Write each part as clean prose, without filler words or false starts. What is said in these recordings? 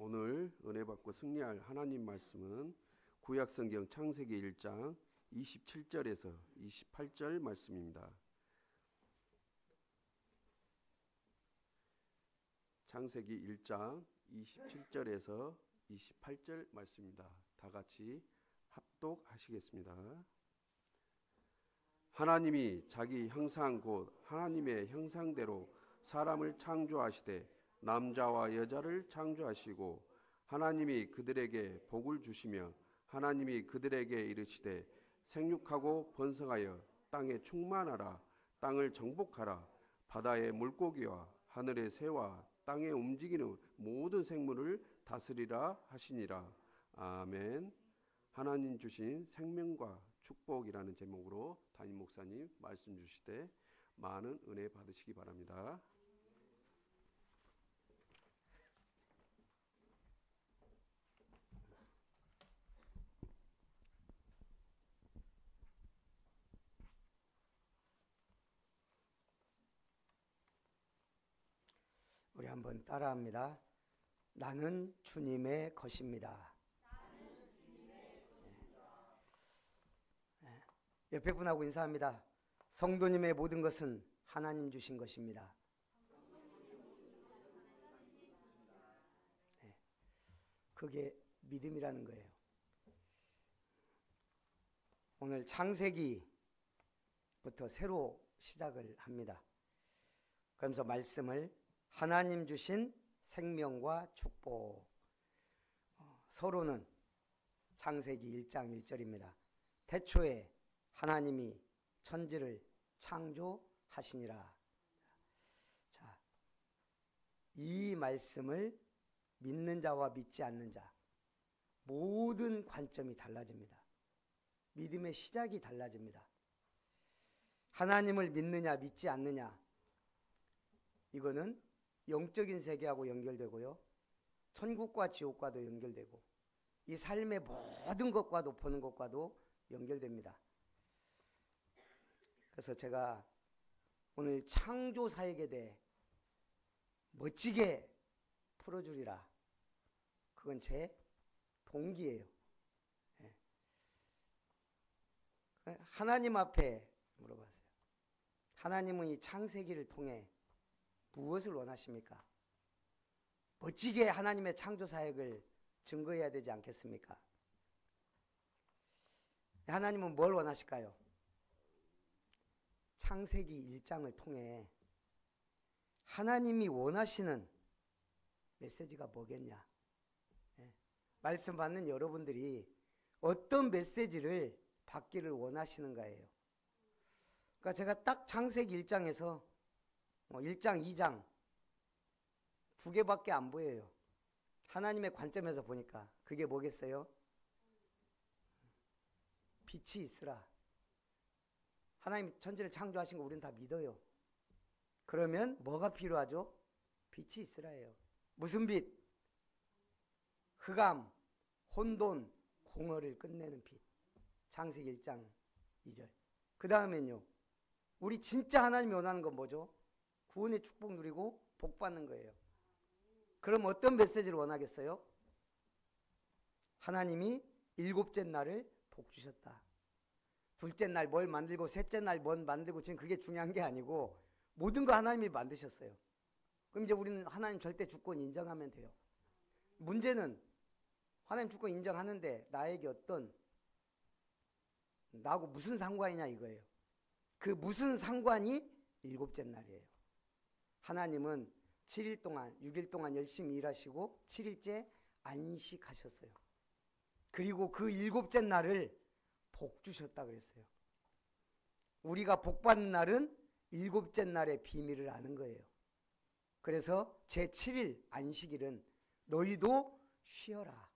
오늘 은혜 받고 승리할 하나님 말씀은 구약성경 창세기 1장 27절에서 28절 말씀입니다. 창세기 1장 27절에서 28절 말씀입니다. 다 같이 합독하시겠습니다. 하나님이 자기 형상 곧 하나님의 형상대로 사람을 창조하시되 남자와 여자를 창조하시고 하나님이 그들에게 복을 주시며 하나님이 그들에게 이르시되 생육하고 번성하여 땅에 충만하라. 땅을 정복하라. 바다의 물고기와 하늘의 새와 땅에 움직이는 모든 생물을 다스리라 하시니라. 아멘. 하나님 주신 생명과 축복이라는 제목으로 담임 목사님 말씀 주시되 많은 은혜 받으시기 바랍니다. 우리 한번 따라합니다. 나는 주님의 것입니다. 옆에 분하고 인사합니다. 성도님의 모든 것은 하나님 주신 것입니다. 그게 믿음이라는 거예요. 오늘 창세기부터 새로 시작을 합니다. 그러면서 말씀을 하나님 주신 생명과 축복, 서로는 창세기 1장 1절입니다. 태초에 하나님이 천지를 창조하시니라. 자, 이 말씀을 믿는 자와 믿지 않는 자 모든 관점이 달라집니다. 믿음의 시작이 달라집니다. 하나님을 믿느냐 믿지 않느냐, 이거는 영적인 세계하고 연결되고요, 천국과 지옥과도 연결되고 이 삶의 모든 것과도 보는 것과도 연결됩니다. 그래서 제가 오늘 창조 사역에 대해 멋지게 풀어주리라. 그건 제 동기예요. 예. 하나님 앞에 물어봤어요. 하나님은 이 창세기를 통해 무엇을 원하십니까? 멋지게 하나님의 창조 사역을 증거해야 되지 않겠습니까? 하나님은 뭘 원하실까요? 창세기 1장을 통해 하나님이 원하시는 메시지가 뭐겠냐? 예. 말씀 받는 여러분들이 어떤 메시지를 받기를 원하시는가예요. 그러니까 제가 딱 창세기 1장에서 1장, 2장 두 개밖에 안 보여요. 하나님의 관점에서 보니까 그게 뭐겠어요? 빛이 있으라. 하나님 천지를 창조하신 거 우리는 다 믿어요. 그러면 뭐가 필요하죠? 빛이 있으라예요. 무슨 빛? 흑암, 혼돈, 공허를 끝내는 빛. 창세기 1장 2절. 그 다음엔요. 우리 진짜 하나님이 원하는 건 뭐죠? 구원의 축복 누리고 복 받는 거예요. 그럼 어떤 메시지를 원하겠어요? 하나님이 일곱째 날을 복 주셨다. 둘째 날 뭘 만들고 셋째 날 뭘 만들고 지금 그게 중요한 게 아니고 모든 거 하나님이 만드셨어요. 그럼 이제 우리는 하나님 절대 주권 인정하면 돼요. 문제는 하나님 주권 인정하는데 나에게 나하고 무슨 상관이냐 이거예요. 그 무슨 상관이 일곱째 날이에요. 하나님은 7일 동안 6일 동안 열심히 일하시고 7일째 안식하셨어요. 그리고 그 일곱째 날을 복 주셨다 그랬어요. 우리가 복 받는 날은 일곱째 날의 비밀을 아는 거예요. 그래서 제7일 안식일은 너희도 쉬어라.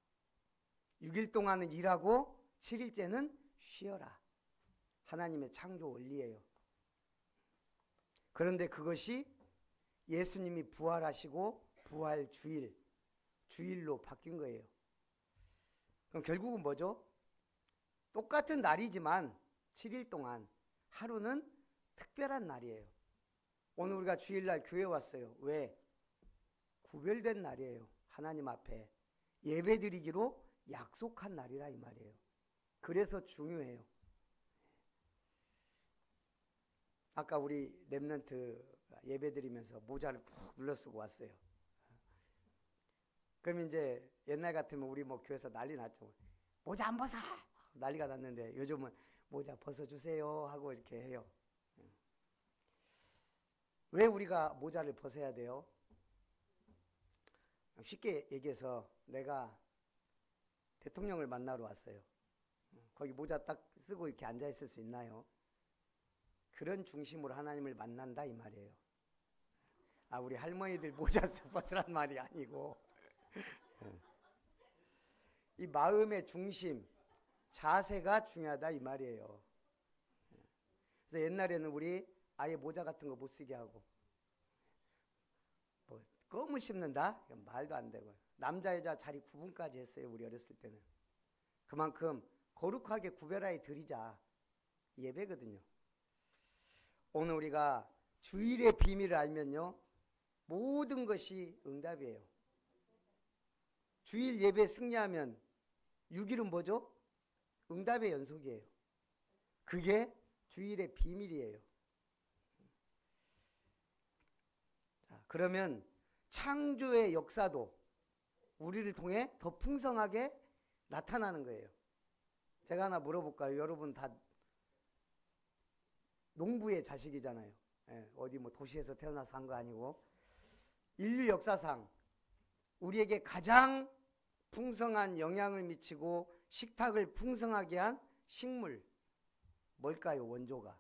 6일 동안은 일하고 7일째는 쉬어라. 하나님의 창조 원리예요. 그런데 그것이 예수님이 부활하시고 부활 주일로 바뀐 거예요. 그럼 결국은 뭐죠? 똑같은 날이지만 7일 동안 하루는 특별한 날이에요. 오늘 우리가 주일날 교회 왔어요. 왜? 구별된 날이에요. 하나님 앞에 예배드리기로 약속한 날이라 이 말이에요. 그래서 중요해요. 아까 우리 랩런트 예배드리면서 모자를 푹 눌러쓰고 왔어요. 그럼 이제 옛날 같으면 우리 뭐 교회에서 난리 났죠. 모자 안 벗어! 난리가 났는데 요즘은 모자 벗어주세요 하고 이렇게 해요. 왜 우리가 모자를 벗어야 돼요? 쉽게 얘기해서 내가 대통령을 만나러 왔어요. 거기 모자 딱 쓰고 이렇게 앉아있을 수 있나요? 그런 중심으로 하나님을 만난다 이 말이에요. 우리 할머니들 모자 벗으란 말이 아니고 이 마음의 중심, 자세가 중요하다 이 말이에요. 그래서 옛날에는 우리 아예 모자 같은 거 못 쓰게 하고 뭐 껌을 씹는다? 말도 안 되고 남자 여자 자리 구분까지 했어요. 우리 어렸을 때는. 그만큼 거룩하게 구별하여 드리자 예배거든요. 오늘 우리가 주일의 비밀을 알면요 모든 것이 응답이에요. 주일 예배 승리하면 6일은 뭐죠? 응답의 연속이에요. 그게 주일의 비밀이에요. 자, 그러면 창조의 역사도 우리를 통해 더 풍성하게 나타나는 거예요. 제가 하나 물어볼까요? 여러분 다 농부의 자식이잖아요. 어디 뭐 도시에서 태어나서 한 거 아니고 인류 역사상 우리에게 가장 풍성한 영향을 미치고 식탁을 풍성하게 한 식물 뭘까요? 원조가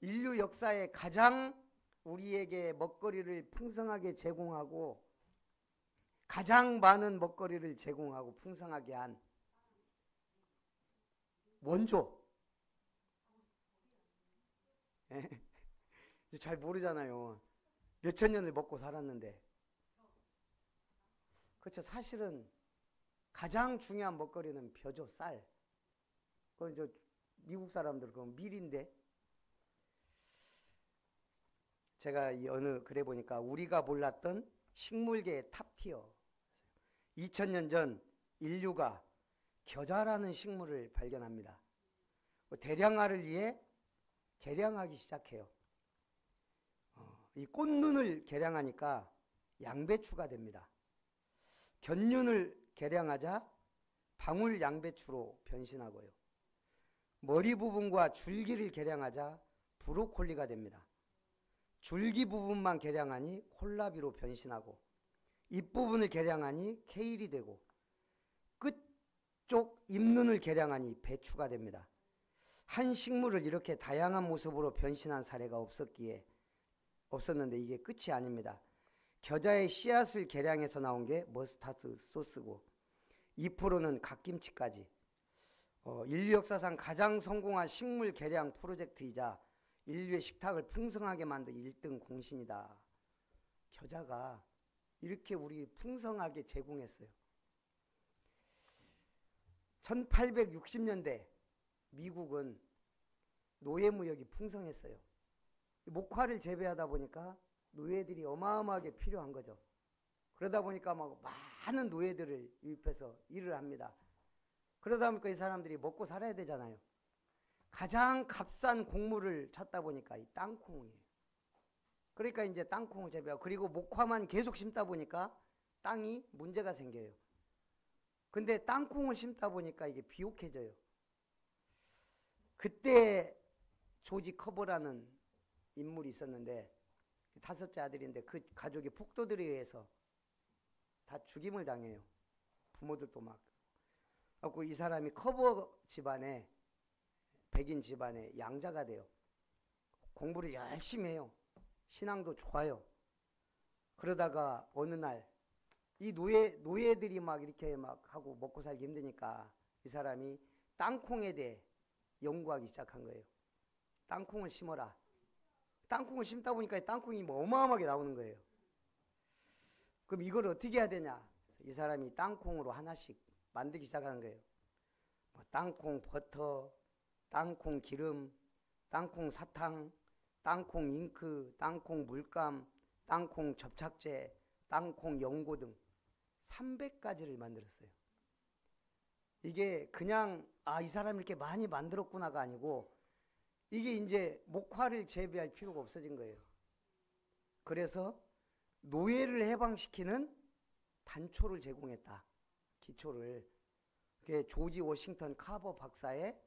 인류 역사에 가장 우리에게 먹거리를 풍성하게 제공하고 가장 많은 먹거리를 제공하고 풍성하게 한 원조. 잘 모르잖아요. 몇천 년을 먹고 살았는데. 그렇죠. 사실은 가장 중요한 먹거리는 벼죠. 쌀. 그건 저 미국 사람들 그건 밀인데. 제가 이 어느 글에 보니까 우리가 몰랐던 식물계의 탑티어. 2000년 전 인류가 겨자라는 식물을 발견합니다. 대량화를 위해 개량하기 시작해요. 이 꽃눈을 개량하니까 양배추가 됩니다. 견륜을 개량하자 방울 양배추로 변신하고요. 머리 부분과 줄기를 개량하자 브로콜리가 됩니다. 줄기 부분만 개량하니 콜라비로 변신하고 잎부분을 개량하니 케일이 되고 끝쪽 잎눈을 개량하니 배추가 됩니다. 한 식물을 이렇게 다양한 모습으로 변신한 사례가 없었는데 이게 끝이 아닙니다. 겨자의 씨앗을 개량해서 나온 게 머스타드 소스고 잎으로는 갓김치까지. 인류 역사상 가장 성공한 식물 개량 프로젝트이자 인류의 식탁을 풍성하게 만든 1등 공신이다. 겨자가 이렇게 우리 풍성하게 제공했어요. 1860년대 미국은 노예무역이 풍성했어요. 목화를 재배하다 보니까 노예들이 어마어마하게 필요한 거죠. 그러다 보니까 막 많은 노예들을 유입해서 일을 합니다. 그러다 보니까 이 사람들이 먹고 살아야 되잖아요. 가장 값싼 곡물을 찾다 보니까 이 땅콩이에요. 그러니까 이제 땅콩을 재배하고 그리고 목화만 계속 심다 보니까 땅이 문제가 생겨요. 근데 땅콩을 심다 보니까 이게 비옥해져요. 그때 조지 커버라는 인물이 있었는데 5째 아들인데 그 가족이 폭도들에 의해서 다 죽임을 당해요. 부모들도 막. 그래서 이 사람이 커버 집안에 백인 집안에 양자가 돼요. 공부를 열심히 해요. 신앙도 좋아요. 그러다가 어느 날 이 노예들이 막 이렇게 막 하고 먹고 살기 힘드니까 이 사람이 땅콩에 대해 연구하기 시작한 거예요. 땅콩을 심어라. 땅콩을 심다 보니까 땅콩이 뭐 어마어마하게 나오는 거예요. 그럼 이걸 어떻게 해야 되냐? 이 사람이 땅콩으로 하나씩 만들기 시작하는 거예요. 뭐 땅콩 버터, 땅콩 기름, 땅콩 사탕, 땅콩 잉크, 땅콩 물감, 땅콩 접착제, 땅콩 연고 등 300가지를 만들었어요. 이게 그냥 이 사람이 이렇게 많이 만들었구나가 아니고 이게 이제 목화를 재배할 필요가 없어진 거예요. 그래서 노예를 해방시키는 단초를 제공했다. 기초를. 그게 조지 워싱턴 카버 박사의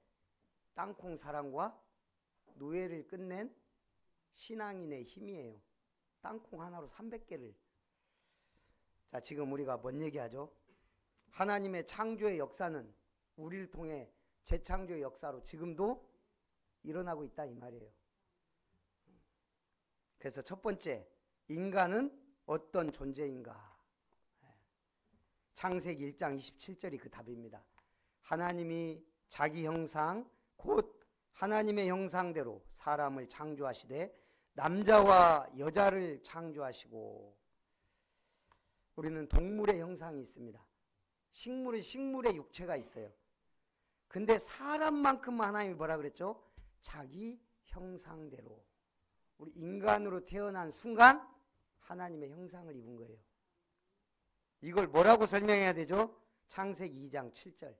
땅콩 사랑과 노예를 끝낸 신앙인의 힘이에요. 땅콩 하나로 300개를. 자, 지금 우리가 뭔 얘기하죠? 하나님의 창조의 역사는 우리를 통해 재창조의 역사로 지금도 일어나고 있다 이 말이에요. 그래서 첫 번째, 인간은 어떤 존재인가? 창세기 1장 27절이 그 답입니다. 하나님이 자기 형상 곧 하나님의 형상대로 사람을 창조하시되 남자와 여자를 창조하시고. 우리는 동물의 형상이 있습니다. 식물은 식물의 육체가 있어요. 근데 사람만큼만 하나님이 뭐라 그랬죠? 자기 형상대로. 우리 인간으로 태어난 순간 하나님의 형상을 입은 거예요. 이걸 뭐라고 설명해야 되죠? 창세기 2장 7절.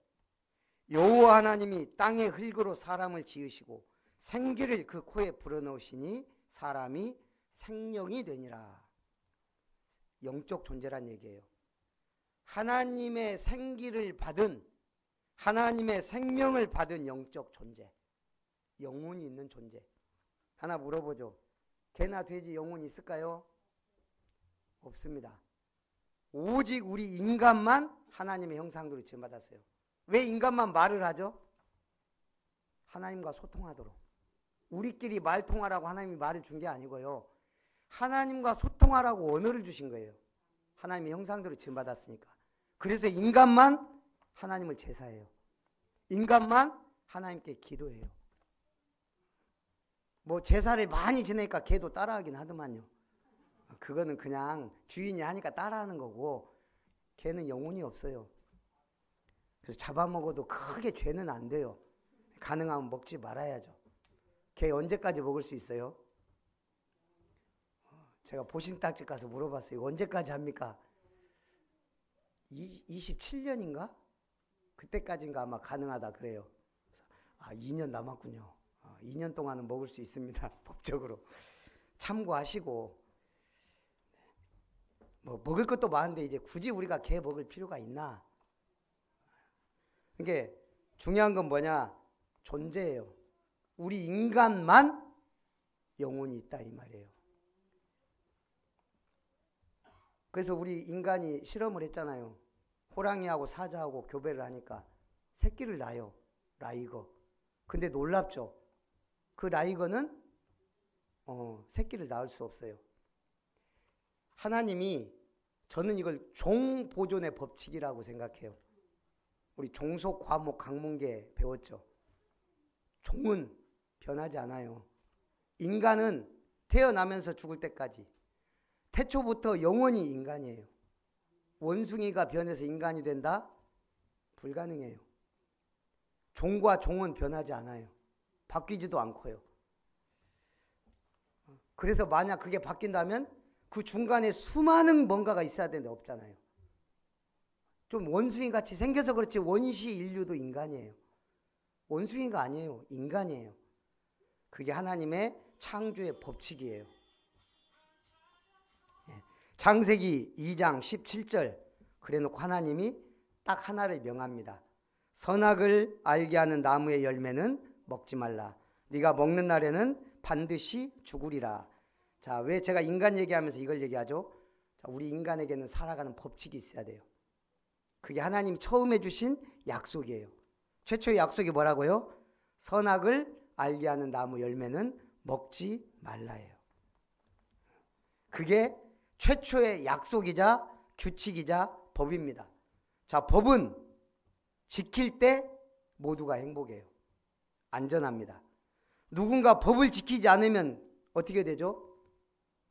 여호와 하나님이 땅의 흙으로 사람을 지으시고 생기를 그 코에 불어넣으시니 사람이 생명이 되니라. 영적 존재란 얘기예요. 하나님의 생기를 받은, 하나님의 생명을 받은 영적 존재, 영혼이 있는 존재. 하나 물어보죠. 개나 돼지 영혼이 있을까요? 없습니다. 오직 우리 인간만 하나님의 형상대로 지음받았어요. 왜 인간만 말을 하죠? 하나님과 소통하도록. 우리끼리 말통하라고 하나님이 말을 준 게 아니고요. 하나님과 소통하라고 언어를 주신 거예요. 하나님의 형상대로 지음받았으니까. 그래서 인간만 하나님을 제사해요. 인간만 하나님께 기도해요. 뭐 제사를 많이 지내니까 걔도 따라하긴 하더만요. 그거는 그냥 주인이 하니까 따라하는 거고 걔는 영혼이 없어요. 그래서 잡아먹어도 크게 죄는 안 돼요. 가능하면 먹지 말아야죠. 개 언제까지 먹을 수 있어요? 제가 보신딱지 가서 물어봤어요. 이거 언제까지 합니까? 27년인가? 그때까지인가 아마 가능하다 그래요. 2년 남았군요. 2년 동안은 먹을 수 있습니다. 법적으로. 참고하시고. 뭐 먹을 것도 많은데 이제 굳이 우리가 개 먹을 필요가 있나? 이게 중요한 건 뭐냐? 존재예요. 우리 인간만 영혼이 있다 이 말이에요. 그래서 우리 인간이 실험을 했잖아요. 호랑이하고 사자하고 교배를 하니까 새끼를 낳아요. 라이거. 근데 놀랍죠. 그 라이거는 새끼를 낳을 수 없어요. 하나님이 저는 이걸 종보존의 법칙이라고 생각해요. 우리 종속 과목 강문계 배웠죠. 종은 변하지 않아요. 인간은 태어나면서 죽을 때까지 태초부터 영원히 인간이에요. 원숭이가 변해서 인간이 된다? 불가능해요. 종과 종은 변하지 않아요. 바뀌지도 않고요. 그래서 만약 그게 바뀐다면 그 중간에 수많은 뭔가가 있어야 되는데 없잖아요. 좀 원숭이 같이 생겨서 그렇지 원시 인류도 인간이에요. 원숭이가 아니에요. 인간이에요. 그게 하나님의 창조의 법칙이에요. 창세기 2장 17절 그래놓고 하나님이 딱 하나를 명합니다. 선악을 알게 하는 나무의 열매는 먹지 말라. 네가 먹는 날에는 반드시 죽으리라. 자, 왜 제가 인간 얘기하면서 이걸 얘기하죠? 자, 우리 인간에게는 살아가는 법칙이 있어야 돼요. 그게 하나님이 처음 해주신 약속이에요. 최초의 약속이 뭐라고요? 선악을 알게 하는 나무 열매는 먹지 말라예요. 그게 최초의 약속이자 규칙이자 법입니다. 자, 법은 지킬 때 모두가 행복해요. 안전합니다. 누군가 법을 지키지 않으면 어떻게 되죠?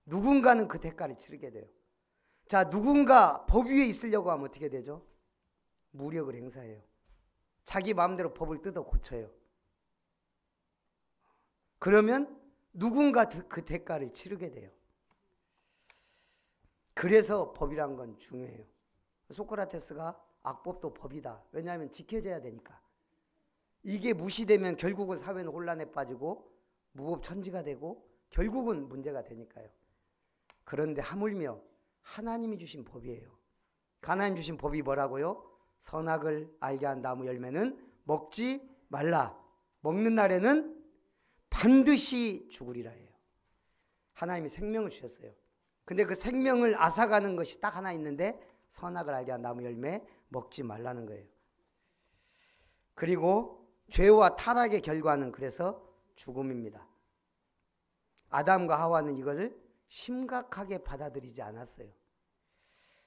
누군가는 그 대가를 치르게 돼요. 자, 누군가 법 위에 있으려고 하면 어떻게 되죠? 무력을 행사해요. 자기 마음대로 법을 뜯어 고쳐요. 그러면 누군가 그 대가를 치르게 돼요. 그래서 법이란 건 중요해요. 소크라테스가 악법도 법이다. 왜냐하면 지켜져야 되니까. 이게 무시되면 결국은 사회는 혼란에 빠지고 무법천지가 되고 결국은 문제가 되니까요. 그런데 하물며 하나님이 주신 법이에요. 하나님 주신 법이 뭐라고요? 선악을 알게 한 나무 열매는 먹지 말라. 먹는 날에는 반드시 죽으리라 해요. 하나님이 생명을 주셨어요. 근데 그 생명을 앗아가는 것이 딱 하나 있는데 선악을 알게 한 나무 열매 먹지 말라는 거예요. 그리고 죄와 타락의 결과는 그래서 죽음입니다. 아담과 하와는 이것을 심각하게 받아들이지 않았어요.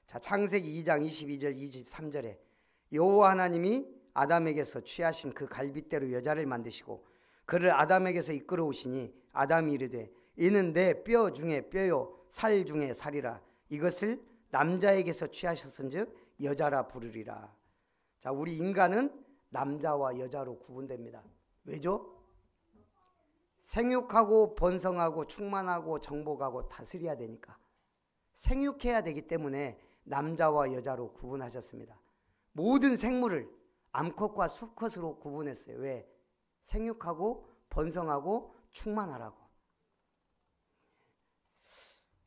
자, 창세기 2장 22절 23절에 여호와 하나님이 아담에게서 취하신 그 갈빗대로 여자를 만드시고 그를 아담에게서 이끌어오시니 아담이 이르되 이는 내 뼈 중에 뼈요 살 중에 살이라. 이것을 남자에게서 취하셨은즉 여자라 부르리라. 자, 우리 인간은 남자와 여자로 구분됩니다. 왜죠? 생육하고 번성하고 충만하고 정복하고 다스려야 되니까. 생육해야 되기 때문에 남자와 여자로 구분하셨습니다. 모든 생물을 암컷과 수컷으로 구분했어요. 왜? 생육하고 번성하고 충만하라고.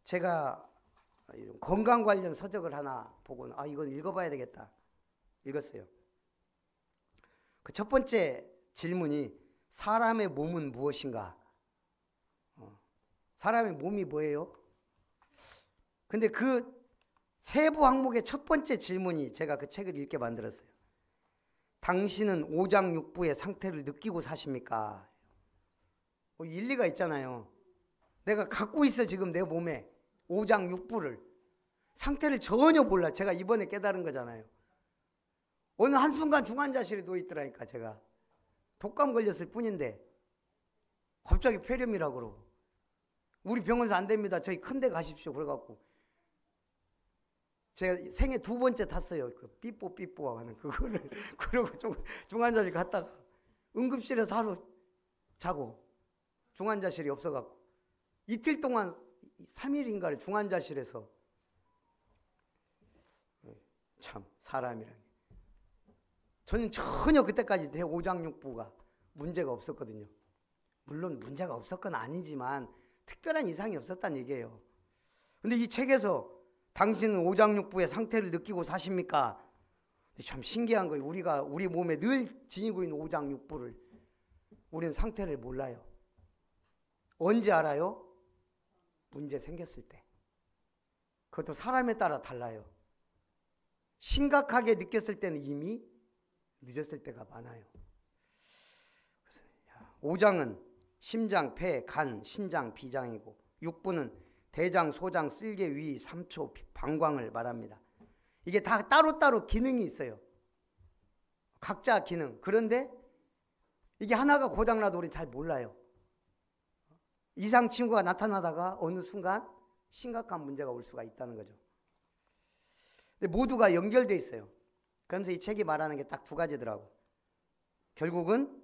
제가 건강 관련 서적을 하나 보고는 이건 읽어봐야 되겠다. 읽었어요. 그 첫 번째 질문이 사람의 몸은 무엇인가? 사람의 몸이 뭐예요? 근데 그 세부 항목의 첫 번째 질문이 제가 그 책을 읽게 만들었어요. 당신은 오장육부의 상태를 느끼고 사십니까? 일리가 있잖아요. 내가 갖고 있어 지금 내 몸에 오장육부를 상태를 전혀 몰라. 제가 이번에 깨달은 거잖아요. 어느 한순간 중환자실에 누워있더라니까. 제가 독감 걸렸을 뿐인데 갑자기 폐렴이라고 그러고 우리 병원에서 안 됩니다. 저희 큰 데 가십시오. 그래갖고 제가 생애 2번째 탔어요. 그 삐뽀 하는 그거를. 그러고 중환자실 갔다가 응급실에서 하루 자고 중환자실이 없어갖고 이틀 동안 3일인가를 중환자실에서. 참 사람이란. 저는 전혀 그때까지 대오장육부가 문제가 없었거든요. 물론 문제가 없었건 아니지만 특별한 이상이 없었다는 얘기예요. 근데 이 책에서 당신은 오장육부의 상태를 느끼고 사십니까? 참 신기한 거예요. 우리 몸에 늘 지니고 있는 오장육부를 우리는 상태를 몰라요. 언제 알아요? 문제 생겼을 때. 그것도 사람에 따라 달라요. 심각하게 느꼈을 때는 이미 늦었을 때가 많아요. 오장은 심장, 폐, 간, 신장, 비장이고 육부는 대장, 소장, 쓸개, 위, 삼초, 방광을 말합니다. 이게 다 따로따로 기능이 있어요. 각자 기능. 그런데 이게 하나가 고장나도 우리 잘 몰라요. 이상 징후가 나타나다가 어느 순간 심각한 문제가 올 수가 있다는 거죠. 근데 모두가 연결돼 있어요. 그러면서 이 책이 말하는 게 딱 2가지더라고. 결국은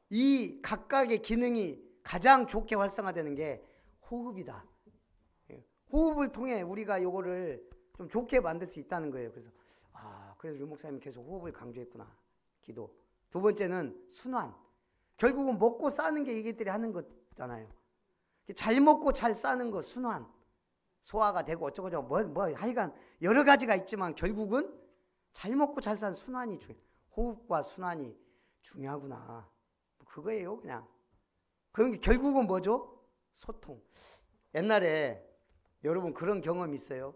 이 각각의 기능이 가장 좋게 활성화되는 게 호흡이다. 호흡을 통해 우리가 요거를 좀 좋게 만들 수 있다는 거예요. 그래서 류 목사님이 계속 호흡을 강조했구나. 기도. 2번째는 순환. 결국은 먹고 싸는 게 이것들이 하는 거잖아요. 잘 먹고 잘 싸는 거 순환. 소화가 되고 어쩌고저쩌고 하여간 여러 가지가 있지만 결국은 잘 먹고 잘 사는 순환이 중요해요. 호흡과 순환이 중요하구나. 그거예요, 그냥. 그런 게 결국은 뭐죠? 소통. 옛날에 여러분 그런 경험 있어요?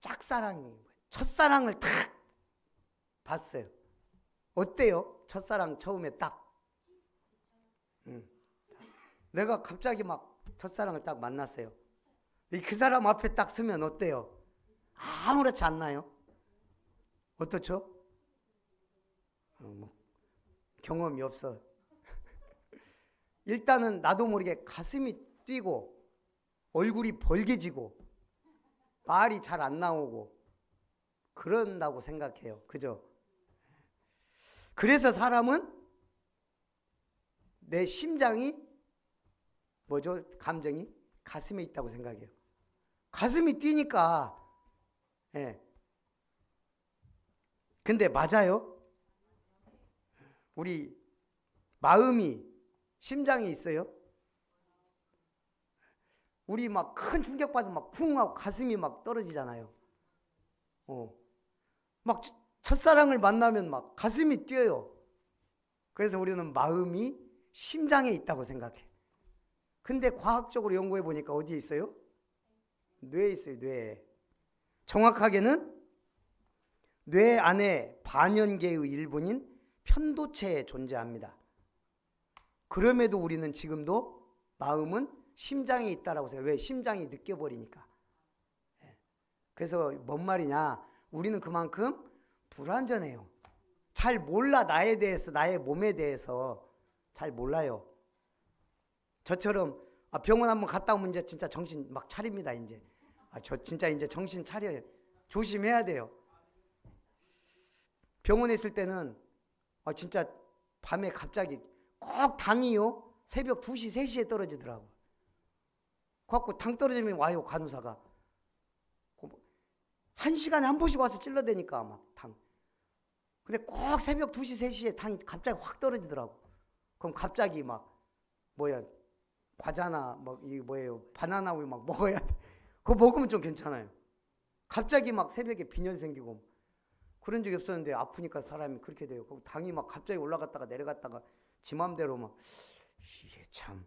첫사랑을 탁 봤어요. 어때요? 첫사랑 처음에 딱. 내가 갑자기 막 첫사랑을 딱 만났어요. 그 사람 앞에 딱 서면 어때요? 아무렇지 않나요? 어떻죠? 경험이 없어. 일단은 나도 모르게 가슴이 뛰고 얼굴이 벌개지고 말이 잘 안 나오고 그런다고 생각해요. 그죠? 그래서 사람은 내 심장이 뭐죠? 감정이 가슴에 있다고 생각해요. 가슴이 뛰니까. 예. 근데 맞아요? 우리 마음이 심장에 있어요? 우리 막 큰 충격받으면 막 쿵 하고 가슴이 막 떨어지잖아요. 막 첫사랑을 만나면 막 가슴이 뛰어요. 그래서 우리는 마음이 심장에 있다고 생각해. 근데 과학적으로 연구해 보니까 어디에 있어요? 뇌에 있어요, 뇌에. 정확하게는 뇌 안에 반연계의 일부인 편도체에 존재합니다. 그럼에도 우리는 지금도 마음은 심장에 있다라고 생각해요. 왜? 심장이 느껴버리니까. 그래서 뭔 말이냐? 우리는 그만큼 불완전해요. 잘 몰라. 나에 대해서, 나의 몸에 대해서 잘 몰라요. 저처럼 병원 한번 갔다 오면 이제 진짜 정신 막 차립니다. 이제 저 진짜 이제 정신 차려요. 조심해야 돼요. 병원에 있을 때는 진짜 밤에 갑자기 꼭 당이요 새벽 2시 3시에 떨어지더라고. 그래갖고 당 떨어지면 와요 간호사가. 1시간에 한 번씩 와서 찔러대니까 막 당. 근데 꼭 새벽 2시 3시에 당이 갑자기 확 떨어지더라고. 그럼 갑자기 막 과자나 바나나 우유 막 먹어야 돼. 그거 먹으면 좀 괜찮아요. 갑자기 막 새벽에 빈혈 생기고 그런 적이 없었는데 아프니까 사람이 그렇게 돼요. 당이 막 갑자기 올라갔다가 내려갔다가 지 맘대로 막 이게 참.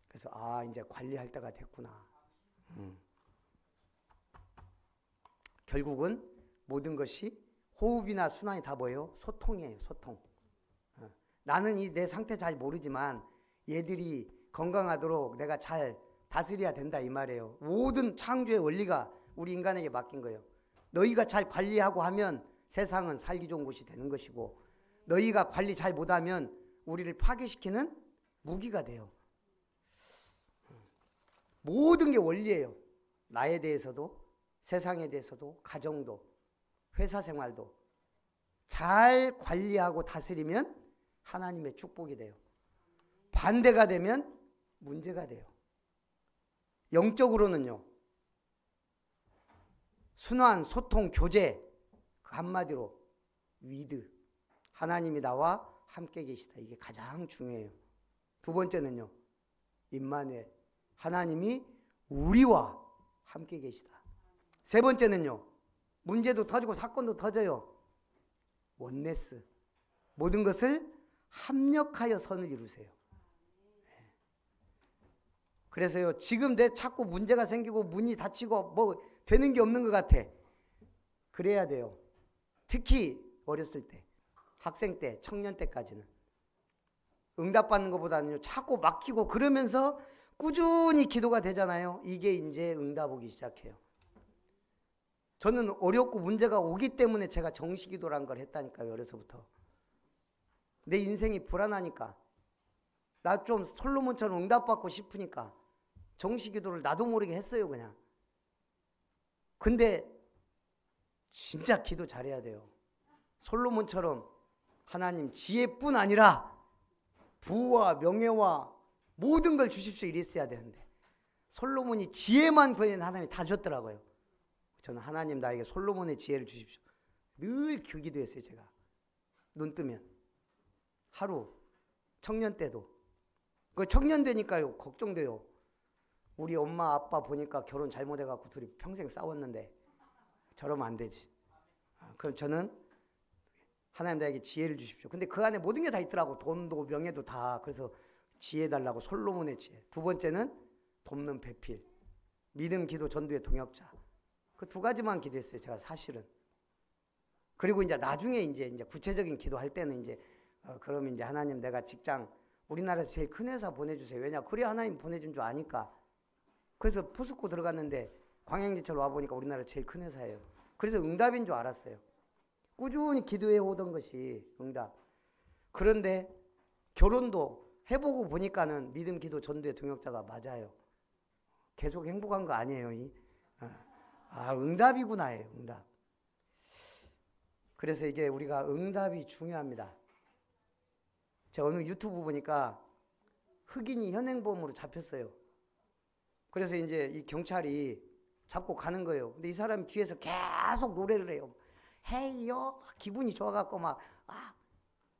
그래서 이제 관리할 때가 됐구나. 결국은 모든 것이 호흡이나 순환이 다 뭐예요? 소통이에요. 소통. 나는 내 상태 잘 모르지만 얘들이 건강하도록 내가 잘 다스려야 된다 이 말이에요. 모든 창조의 원리가 우리 인간에게 맡긴 거예요. 너희가 잘 관리하고 하면 세상은 살기 좋은 곳이 되는 것이고 너희가 관리 잘 못하면 우리를 파괴시키는 무기가 돼요. 모든 게 원리예요. 나에 대해서도, 세상에 대해서도, 가정도, 회사 생활도 잘 관리하고 다스리면 하나님의 축복이 돼요. 반대가 되면 문제가 돼요. 영적으로는요, 순환, 소통, 교제, 그 한마디로 위드, 하나님이 나와 함께 계시다. 이게 가장 중요해요. 두 번째는요, 임마누엘, 하나님이 우리와 함께 계시다. 세 번째는요, 문제도 터지고 사건도 터져요. 원네스, 모든 것을 합력하여 선을 이루세요. 그래서요, 지금 내 자꾸 문제가 생기고 문이 닫히고 뭐 되는 게 없는 것 같아. 그래야 돼요. 특히 어렸을 때, 학생 때, 청년 때까지는 응답받는 것보다는요, 자꾸 막히고 그러면서 꾸준히 기도가 되잖아요. 이게 이제 응답 오기 시작해요. 저는 어렵고 문제가 오기 때문에 제가 정시기도란 걸 했다니까요. 어려서부터. 내 인생이 불안하니까, 나 좀 솔로몬처럼 응답받고 싶으니까 정시기도를 나도 모르게 했어요. 그냥. 근데 진짜 기도 잘해야 돼요. 솔로몬처럼 하나님 지혜뿐 아니라 부와 명예와 모든 걸 주십시오 이랬어야 되는데, 솔로몬이 지혜만 구해낸 하나님이 다 줬더라고요. 저는 하나님 나에게 솔로몬의 지혜를 주십시오. 늘 그 기도했어요. 제가 눈 뜨면 하루, 청년 때도. 그 청년 되니까요, 걱정돼요. 우리 엄마 아빠 보니까 결혼 잘못해갖고 둘이 평생 싸웠는데 저러면 안 되지. 그럼 저는 하나님 나에게 지혜를 주십시오. 근데 그 안에 모든 게 다 있더라고. 돈도 명예도 다. 그래서 지혜 달라고, 솔로몬의 지혜. 두 번째는 돕는 배필, 믿음, 기도, 전도의 동역자. 그 두 가지만 기도했어요. 제가 사실은. 그리고 이제 나중에 이제 구체적인 기도할 때는 이제 그러면 이제 하나님 내가 직장 우리나라에서 제일 큰 회사 보내주세요. 왜냐? 그래 하나님 보내준 줄 아니까. 그래서 포스코 들어갔는데 광양지철 와보니까 우리나라 제일 큰 회사예요. 그래서 응답인 줄 알았어요. 꾸준히 기도해 오던 것이 응답. 그런데 결혼도 해보고 보니까는 믿음, 기도, 전도의 동역자가 맞아요. 계속 행복한 거 아니에요. 응답이구나예요. 응답. 그래서 이게 우리가 응답이 중요합니다. 제가 어느 유튜브 보니까 흑인이 현행범으로 잡혔어요. 그래서 이제 이 경찰이 잡고 가는 거예요. 근데 이 사람이 뒤에서 계속 노래를 해요. 헤이요, 기분이 좋아갖고 막,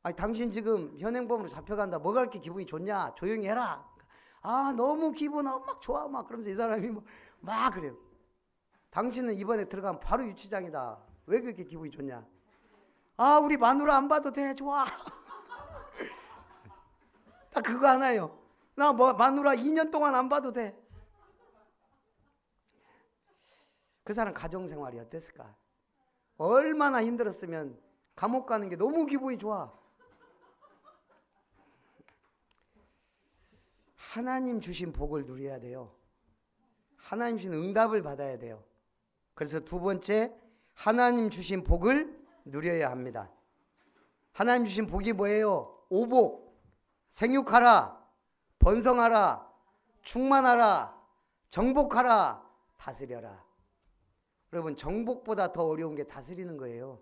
아니 당신 지금 현행범으로 잡혀간다. 뭐가 그렇게 기분이 좋냐? 조용히 해라. 너무 기분 막 좋아 막 그러면서 이 사람이 막 그래요. 당신은 이번에 들어가면 바로 유치장이다. 왜 그렇게 기분이 좋냐? 우리 마누라 안 봐도 돼. 좋아. 딱 그거 하나요. 나 마누라 2년 동안 안 봐도 돼. 그 사람 가정생활이 어땠을까? 얼마나 힘들었으면 감옥 가는 게 너무 기분이 좋아. 하나님 주신 복을 누려야 돼요. 하나님 주신 응답을 받아야 돼요. 그래서 두 번째, 하나님 주신 복을 누려야 합니다. 하나님 주신 복이 뭐예요? 오복, 생육하라, 번성하라, 충만하라, 정복하라, 다스려라. 여러분, 정복보다 더 어려운 게 다스리는 거예요.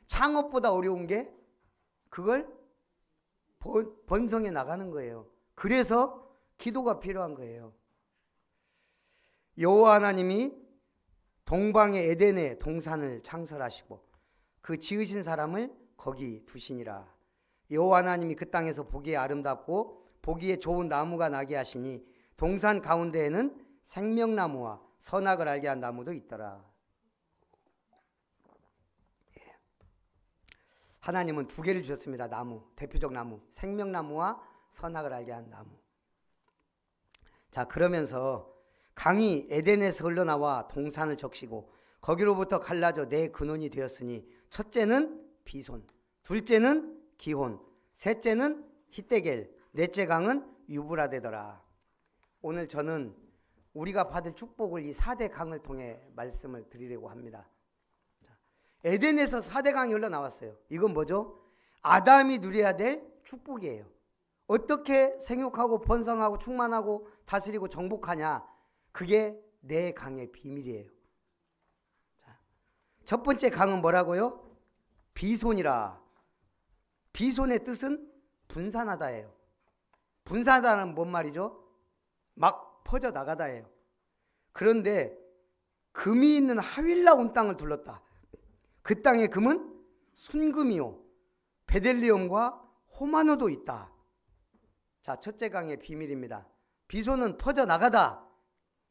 창업보다 어려운 게 그걸 번성해 나가는 거예요. 그래서 기도가 필요한 거예요. 여호와 하나님이 동방의 에덴의 동산을 창설하시고 그 지으신 사람을 거기 두시니라. 여호와 하나님이 그 땅에서 보기에 아름답고 보기에 좋은 나무가 나게 하시니 동산 가운데에는 생명나무와 선악을 알게 한 나무도 있더라. 하나님은 두 개를 주셨습니다. 나무, 대표적 나무, 생명나무와 선악을 알게 한 나무. 자, 그러면서 강이 에덴에서 흘러나와 동산을 적시고 거기로부터 갈라져 네 근원이 되었으니 첫째는 비손, 둘째는 기혼, 셋째는 히데겔, 넷째 강은 유브라데더라. 오늘 저는 우리가 받을 축복을 이 4대 강을 통해 말씀을 드리려고 합니다. 에덴에서 4대 강이 흘러나왔어요. 이건 뭐죠? 아담이 누려야 될 축복이에요. 어떻게 생육하고 번성하고 충만하고 다스리고 정복하냐? 그게 내 강의 비밀이에요. 자, 첫 번째 강은 뭐라고요? 비손이라. 비손의 뜻은 분산하다예요. 분산하다는 뭔 말이죠? 막 퍼져 나가다예요. 그런데 금이 있는 하윌라 온 땅을 둘렀다. 그 땅에 금은 순금이요 베델리엄과 호마노도 있다. 자, 첫째 강의 비밀입니다. 비손은 퍼져 나가다.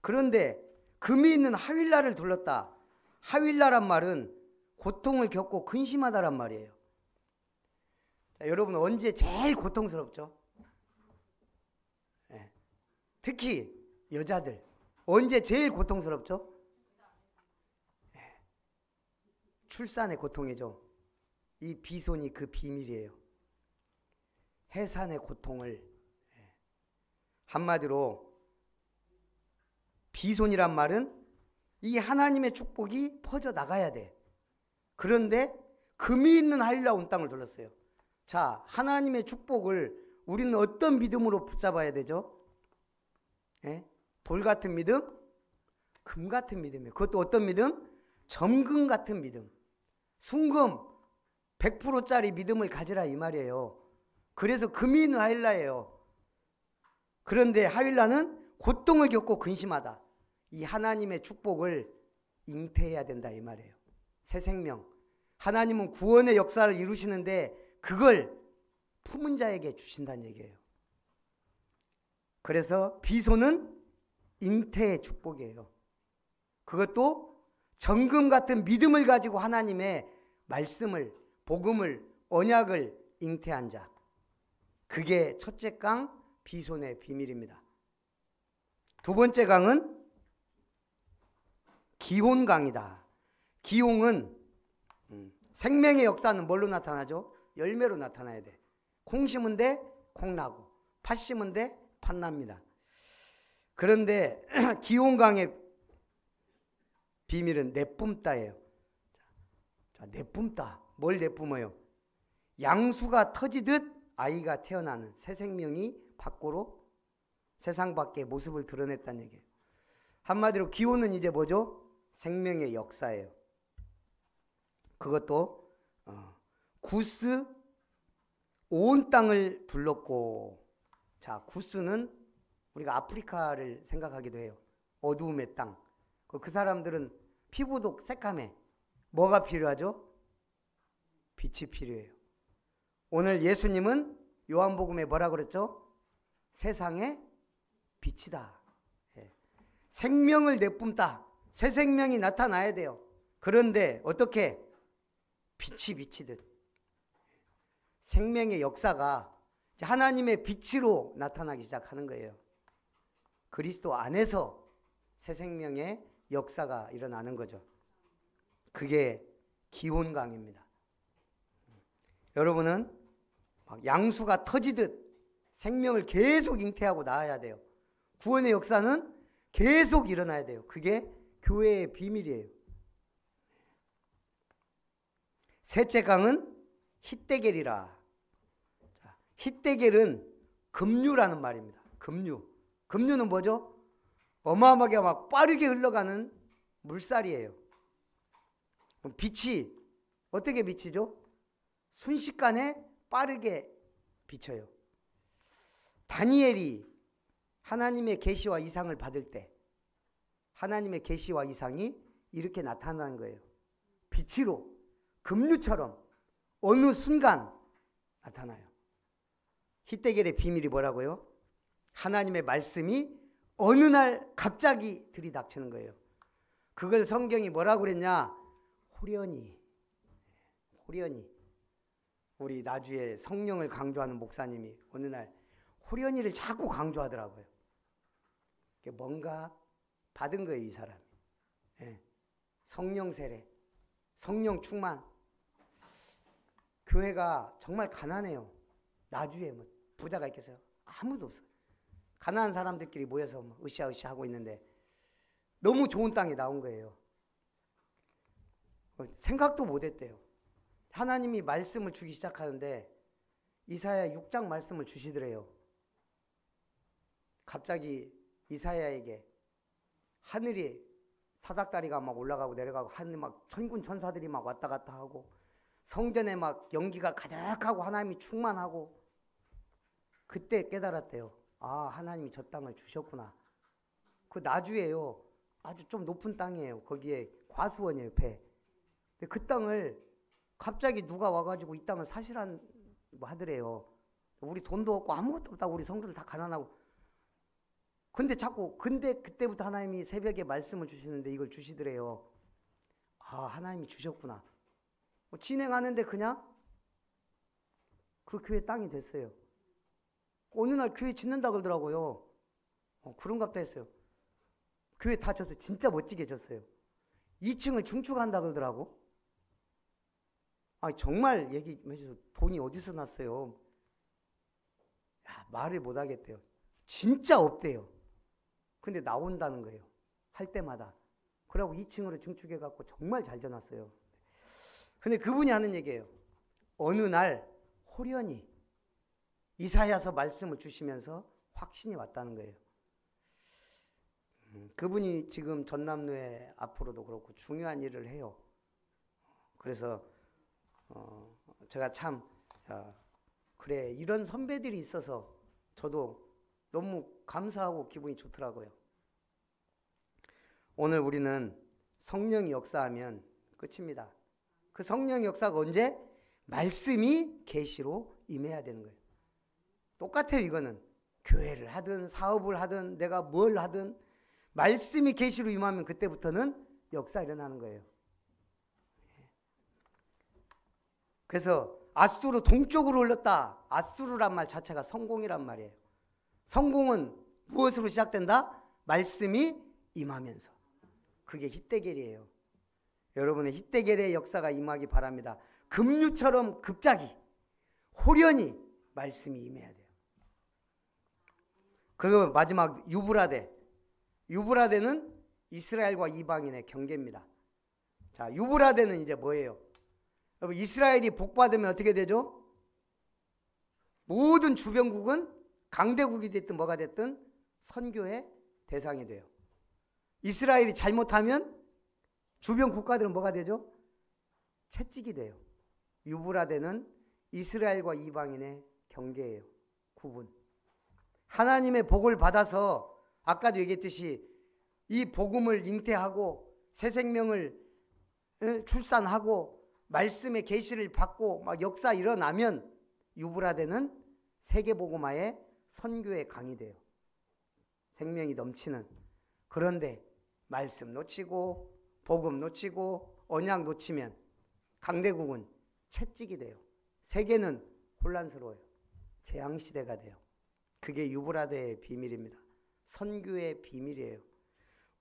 그런데 금이 있는 하윌라를 둘렀다. 하윌라란 말은 고통을 겪고 근심하다란 말이에요. 자, 여러분 언제 제일 고통스럽죠? 네. 특히 여자들 언제 제일 고통스럽죠? 네. 출산의 고통이죠. 이 비손이 그 비밀이에요. 해산의 고통을. 한마디로 비손이란 말은 이 하나님의 축복이 퍼져 나가야 돼. 그런데 금이 있는 하윌라 온 땅을 둘렀어요. 자, 하나님의 축복을 우리는 어떤 믿음으로 붙잡아야 되죠? 예? 돌 같은 믿음? 금 같은 믿음이에요. 그것도 어떤 믿음? 점금 같은 믿음. 순금 100%짜리 믿음을 가지라 이 말이에요. 그래서 금이 있는 하윌라예요. 그런데 하윌라는 고통을 겪고 근심하다. 이 하나님의 축복을 잉태해야 된다 이 말이에요. 새 생명. 하나님은 구원의 역사를 이루시는데 그걸 품은 자에게 주신다는 얘기예요. 그래서 비손은 잉태의 축복이에요. 그것도 정금 같은 믿음을 가지고 하나님의 말씀을, 복음을, 언약을 잉태한 자. 그게 첫째 강 비손의 비밀입니다. 두 번째 강은 기혼강이다. 기혼은 생명의 역사는 뭘로 나타나죠? 열매로 나타나야 돼. 콩 심은 데 콩 나고 팥 심은 데 팥 납니다. 그런데 기혼강의 비밀은 내뿜다예요. 자, 내뿜다. 뭘 내뿜어요? 양수가 터지듯 아이가 태어나는 새 생명이 밖으로 세상 밖에 모습을 드러냈다는 얘기예요. 한마디로 기혼은 이제 뭐죠? 생명의 역사예요. 그것도 구스 온 땅을 둘렀고. 자, 구스는 우리가 아프리카를 생각하기도 해요. 어두움의 땅. 그 사람들은 피부도 새까매. 뭐가 필요하죠? 빛이 필요해요. 오늘 예수님은 요한복음에 뭐라 그랬죠? 세상의 빛이다. 예. 생명을 내뿜다. 새 생명이 나타나야 돼요. 그런데 어떻게? 빛이 비치듯. 생명의 역사가 하나님의 빛으로 나타나기 시작하는 거예요. 그리스도 안에서 새 생명의 역사가 일어나는 거죠. 그게 기혼강입니다. 여러분은 막 양수가 터지듯 생명을 계속 잉태하고 나아야 돼요. 구원의 역사는 계속 일어나야 돼요. 그게 교회의 비밀이에요. 셋째 강은 힛데겔이라. 힛데겔은 급류라는 말입니다. 급류. 급류는 뭐죠? 어마어마하게 막 빠르게 흘러가는 물살이에요. 빛이 어떻게 비치죠? 순식간에 빠르게 비쳐요. 다니엘이 하나님의 계시와 이상을 받을 때 하나님의 계시와 이상이 이렇게 나타나는 거예요. 빛으로 급류처럼 어느 순간 나타나요. 힛데겔의 비밀이 뭐라고요? 하나님의 말씀이 어느 날 갑자기 들이닥치는 거예요. 그걸 성경이 뭐라고 그랬냐? 호련히. 우리 나주에 성령을 강조하는 목사님이 어느 날 호련히를 자꾸 강조하더라고요. 뭔가 받은 거예요, 이 사람이. 네. 성령 세례, 성령 충만. 교회가 정말 가난해요. 나주에 뭐 부자가 있겠어요? 아무도 없어요. 가난한 사람들끼리 모여서 으쌰으쌰 하고 있는데 너무 좋은 땅이 나온 거예요. 생각도 못 했대요. 하나님이 말씀을 주기 시작하는데 이사야 6장 말씀을 주시더래요. 갑자기 이사야에게 하늘이 사닥다리가 막 올라가고 내려가고 하늘 막 천군 천사들이 막 왔다 갔다 하고 성전에 막 연기가 가득하고 하나님이 충만하고 그때 깨달았대요. 아, 하나님이 저 땅을 주셨구나. 그 나주예요. 아주 좀 높은 땅이에요. 거기에 과수원이에요, 배. 근데 그 땅을 갑자기 누가 와가지고 이 땅을 사시란 하더래요. 우리 돈도 없고 아무것도 없다고 우리 성도들 다 가난하고. 근데 그때부터 하나님이 새벽에 말씀을 주시는데 이걸 주시더래요. 아, 하나님이 주셨구나. 진행하는데 그냥 그 교회 땅이 됐어요. 어느 날 교회 짓는다 그러더라고요. 그런갑다 했어요. 교회 다 졌어요. 진짜 멋지게 졌어요. 2층을 중축한다 그러더라고. 아, 정말 얘기해줘서 돈이 어디서 났어요? 야, 말을 못 하겠대요. 진짜 없대요. 근데 나온다는 거예요. 할 때마다. 그러고 2층으로 중축해갖고 정말 잘 져놨어요. 근데 그분이 하는 얘기예요. 어느 날 호련히 이사야서 말씀을 주시면서 확신이 왔다는 거예요. 그분이 지금 전남로에 앞으로도 그렇고 중요한 일을 해요. 그래서 제가 참 그래 이런 선배들이 있어서 저도 너무 감사하고 기분이 좋더라고요. 오늘 우리는 성령이 역사하면 끝입니다. 그 성령 역사가 언제? 말씀이 계시로 임해야 되는 거예요. 똑같아요. 이거는 교회를 하든 사업을 하든 내가 뭘 하든 말씀이 계시로 임하면 그때부터는 역사 일어나는 거예요. 그래서 아수르 동쪽으로 올렸다. 아수르란 말 자체가 성공이란 말이에요. 성공은 무엇으로 시작된다? 말씀이 임하면서. 그게 히데겔이에요. 여러분의 히데겔의 역사가 임하기 바랍니다. 급류처럼 급작이 호련히 말씀이 임해야 돼요. 그리고 마지막 유브라데. 유브라데는 이스라엘과 이방인의 경계입니다. 자, 유브라데는 이제 뭐예요? 여러분, 이스라엘이 복받으면 어떻게 되죠? 모든 주변국은 강대국이 됐든 뭐가 됐든 선교의 대상이 돼요. 이스라엘이 잘못하면 주변 국가들은 뭐가 되죠? 채찍이 돼요. 유브라데는 이스라엘과 이방인의 경계예요. 구분. 하나님의 복을 받아서 아까도 얘기했듯이 이 복음을 잉태하고 새 생명을 출산하고 말씀의 계시를 받고 막 역사 일어나면 유브라데는 세계복음화의 선교의 강이 돼요. 생명이 넘치는. 그런데 말씀 놓치고 복음 놓치고 언약 놓치면 강대국은 채찍이 돼요. 세계는 혼란스러워요. 재앙시대가 돼요. 그게 유브라데의 비밀입니다. 선교의 비밀이에요.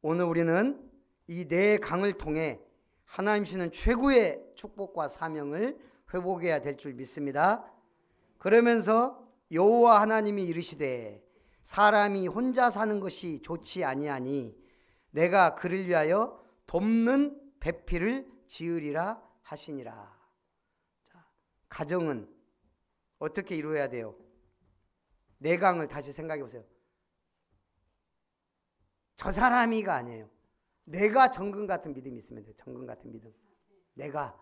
오늘 우리는 이 네 강을 통해 하나님 주시는 최고의 축복과 사명을 회복해야 될 줄 믿습니다. 그러면서 여호와 하나님이 이르시되 사람이 혼자 사는 것이 좋지 아니하니 내가 그를 위하여 돕는 배필을 지으리라 하시니라. 자, 가정은 어떻게 이루어야 돼요? 네 강을 다시 생각해 보세요. 저 사람이가 아니에요. 내가 정금 같은 믿음이 있으면 돼요. 정금 같은 믿음. 내가.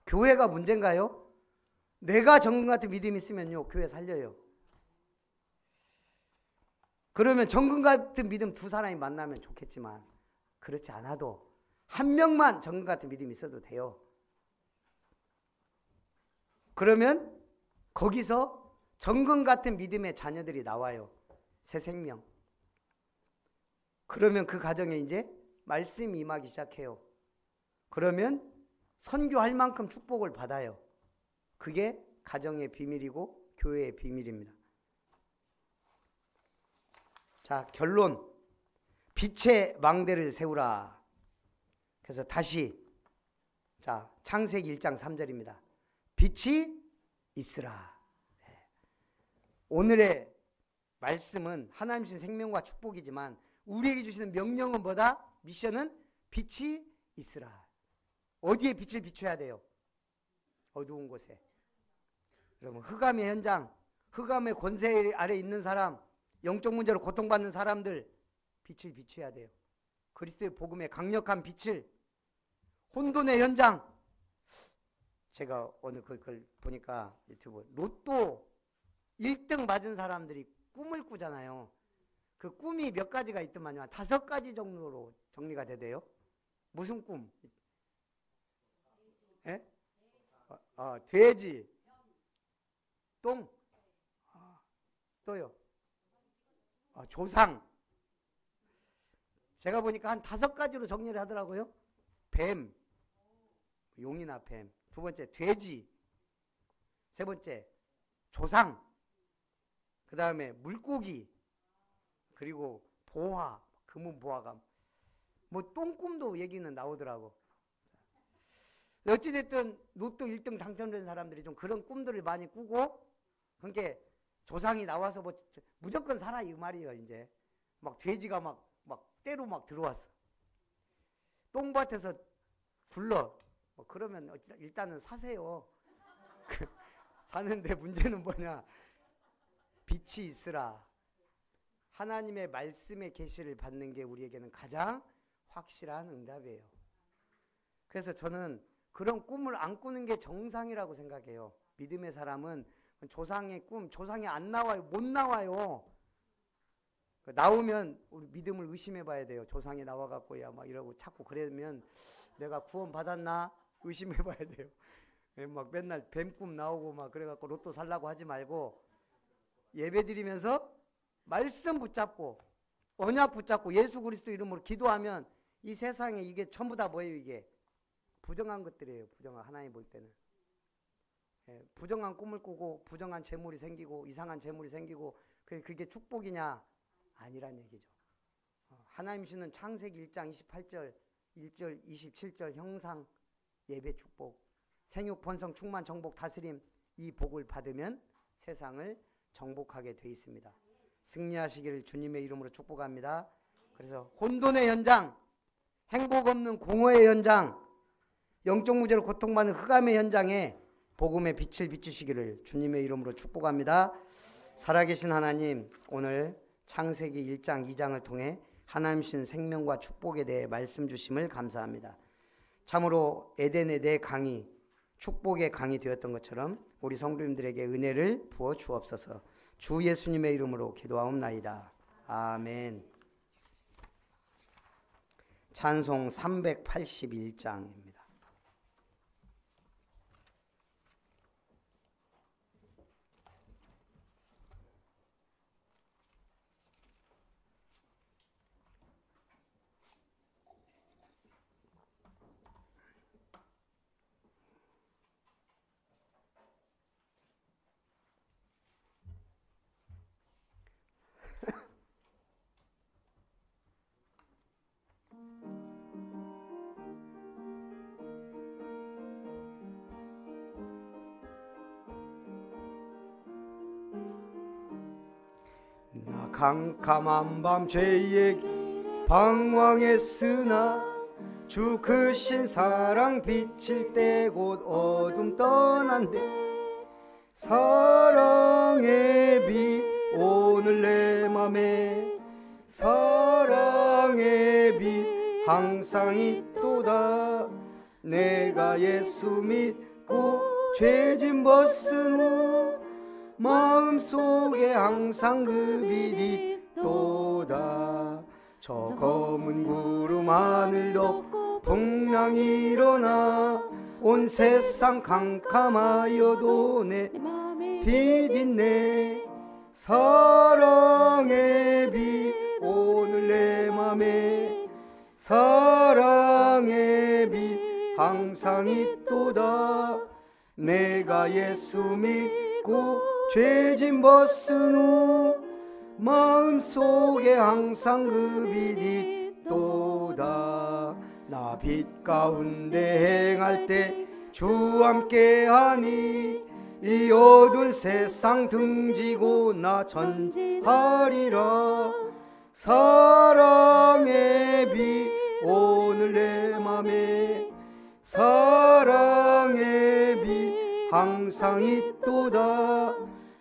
교회가 문제인가요? 내가 정금 같은 믿음이 있으면요, 교회 살려요. 그러면 정금 같은 믿음 두 사람이 만나면 좋겠지만 그렇지 않아도 한 명만 정금 같은 믿음이 있어도 돼요. 그러면 거기서 정금 같은 믿음의 자녀들이 나와요. 새 생명. 그러면 그 가정에 이제 말씀이 임하기 시작해요. 그러면 선교할 만큼 축복을 받아요. 그게 가정의 비밀이고 교회의 비밀입니다. 자, 결론. 빛의 망대를 세우라. 그래서 다시 자, 창세기 1장 3절입니다. 빛이 있으라. 오늘의 말씀은 하나님 주신 생명과 축복이지만 우리에게 주시는 명령은 뭐다? 미션은 빛이 있으라. 어디에 빛을 비춰야 돼요? 어두운 곳에. 여러분, 흑암의 현장, 흑암의 권세 아래 있는 사람, 영적 문제로 고통받는 사람들 빛을 비춰야 돼요. 그리스도의 복음의 강력한 빛을. 혼돈의 현장. 제가 오늘 그걸 보니까 유튜브 로또 1등 맞은 사람들이 꿈을 꾸잖아요. 그 꿈이 몇 가지가 있더만요. 5가지 정도로 정리가 되대요. 무슨 꿈? 예? 돼지, 똥, 또요. 조상. 제가 보니까 한 5가지로 정리를 하더라고요. 뱀, 용이나 뱀. 2번째 돼지. 3번째 조상. 그 다음에 물고기. 그리고 보화, 금은 보화가. 뭐 똥꿈도 얘기는 나오더라고. 어찌됐든 로또 1등 당첨된 사람들이 좀 그런 꿈들을 많이 꾸고, 그러니까 조상이 나와서 뭐 무조건 살아 이 말이에요. 이제 막 돼지가 막 때로 막 들어왔어. 똥밭에서 굴러. 뭐 그러면 일단은 사세요. 사는데 문제는 뭐냐? 빛이 있으라. 하나님의 말씀의 계시를 받는 게 우리에게는 가장 확실한 응답이에요. 그래서 저는 그런 꿈을 안 꾸는 게 정상이라고 생각해요. 믿음의 사람은 조상의 꿈, 조상이 안 나와요. 못 나와요. 나오면 우리 믿음을 의심해 봐야 돼요. 조상이 나와갖고 야 막 이러고 자꾸 그러면 내가 구원 받았나 의심해 봐야 돼요. 막 맨날 뱀꿈 나오고 막 그래갖고 로또 살라고 하지 말고 예배 드리면서 말씀 붙잡고 언약 붙잡고 예수 그리스도 이름으로 기도하면 이 세상에 이게 전부 다 뭐예요? 이게 부정한 것들이에요. 부정한, 하나님 볼 때는. 부정한 꿈을 꾸고 부정한 재물이 생기고 이상한 재물이 생기고 그게 축복이냐? 아니란 얘기죠. 하나님 주는 창세기 1장 28절 1절 27절 형상 예배 축복 생육 번성 충만 정복 다스림 이 복을 받으면 세상을 정복하게 돼 있습니다. 승리하시기를 주님의 이름으로 축복합니다. 그래서 혼돈의 현장, 행복 없는 공허의 현장, 영적 문제로 고통받는 흑암의 현장에 복음의 빛을 비추시기를 주님의 이름으로 축복합니다. 살아계신 하나님, 오늘 창세기 1장 2장을 통해 하나님 주신 생명과 축복에 대해 말씀 주심을 감사합니다. 참으로 에덴의 내 강이 축복의 강이 되었던 것처럼 우리 성도님들에게 은혜를 부어 주옵소서. 주 예수님의 이름으로 기도하옵나이다. 아멘. 찬송 381장입니다. 나 캄캄한 밤 죄의 방황했으나 주 크신 사랑 비칠 때 곧 어둠 떠난대 사랑의 빛 오늘 내 맘에 사랑의 빛 항상 있도다 내가 예수 믿고 죄짐 벗은 후 마음속에 항상 그 빛이 있도다 저 검은 구름 하늘 덮고 풍랑이 일어나 온 세상 캄캄하여도 내 빛 있네 사랑의 빛 오늘 내 맘에 사랑의 빛 항상 있도다 내가 예수 믿고 죄짐 벗은 후 마음속에 항상 그 빛이 있도다 나 빛 가운데 행할 때 주 함께하니 이 어두운 세상 등지고 나 전하리라 사랑의 빛 오늘 내 맘에 사랑의 빛 항상 있도다.